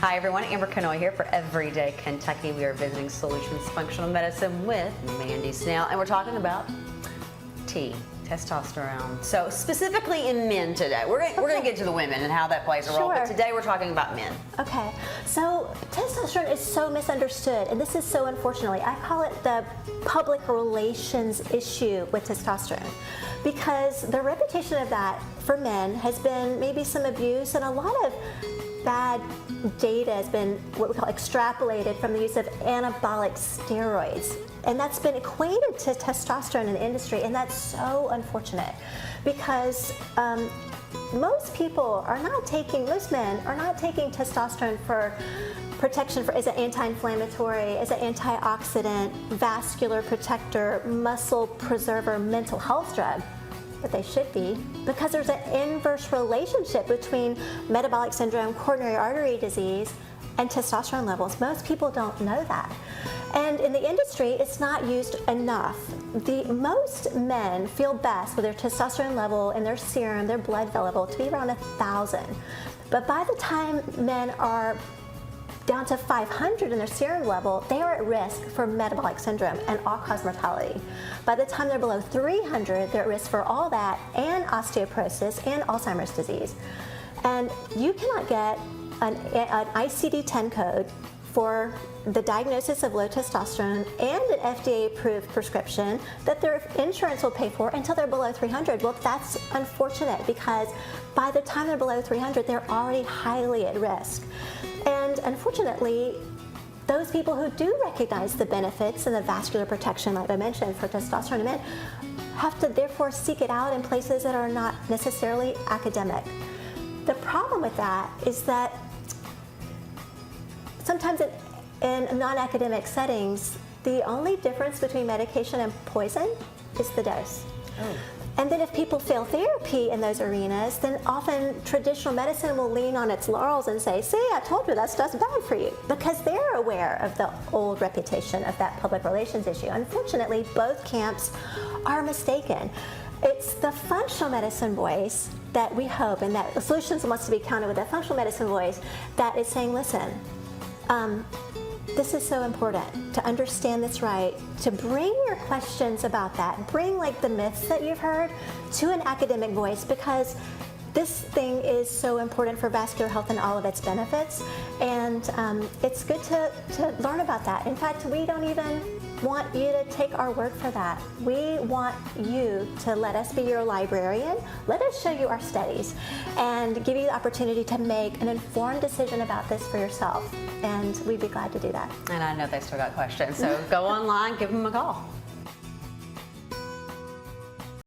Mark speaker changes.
Speaker 1: Hi everyone, Amber Canoy here for Everyday Kentucky. We are visiting Solutions Functional Medicine with Mandi Snell, and we're talking about testosterone. So specifically in men today. We're going to get to the women and how that plays a role, but today we're talking about men.
Speaker 2: Okay, so testosterone is so misunderstood, and this is so unfortunately, I call it the public relations issue with testosterone, because the reputation of that for men has been maybe some abuse, and a lot of bad data has been what we call extrapolated from the use of anabolic steroids, and that's been equated to testosterone in the industry, and that's so unfortunate because most men are not taking testosterone for protection, as an anti-inflammatory, as an antioxidant, vascular protector, muscle preserver, mental health drug. But they should be, because there's an inverse relationship between metabolic syndrome, coronary artery disease, and testosterone levels. Most people don't know that. And in the industry, it's not used enough. Most men feel best with their testosterone level in their serum, their blood level, to be around 1,000. But by the time men are down to 500 in their serum level, they are at risk for metabolic syndrome and all-cause mortality. By the time they're below 300, they're at risk for all that and osteoporosis and Alzheimer's disease. And you cannot get an ICD-10 code for the diagnosis of low testosterone and an FDA-approved prescription that their insurance will pay for until they're below 300. Well, that's unfortunate because by the time they're below 300, they're already highly at risk. And unfortunately, those people who do recognize the benefits and the vascular protection, like I mentioned, for testosterone in men, have to therefore seek it out in places that are not necessarily academic. The problem with that is that sometimes in non-academic settings, the only difference between medication and poison is the dose. Oh. And then if people fail therapy in those arenas, then often traditional medicine will lean on its laurels and say, see, I told you that stuff's bad for you, because they're aware of the old reputation of that public relations issue. Unfortunately, both camps are mistaken. It's the functional medicine voice that we hope, and that Solutions wants to be counted with, that functional medicine voice that is saying, listen, this is so important to understand this right, to bring your questions about that, bring like the myths that you've heard to an academic voice, because this thing is so important for vascular health and all of its benefits, and it's good to learn about that. In fact, we don't even want you to take our word for that. We want you to let us be your librarian, let us show you our studies, and give you the opportunity to make an informed decision about this for yourself, and we'd be glad to do that.
Speaker 1: And I know they still got questions, so go online, give them a call.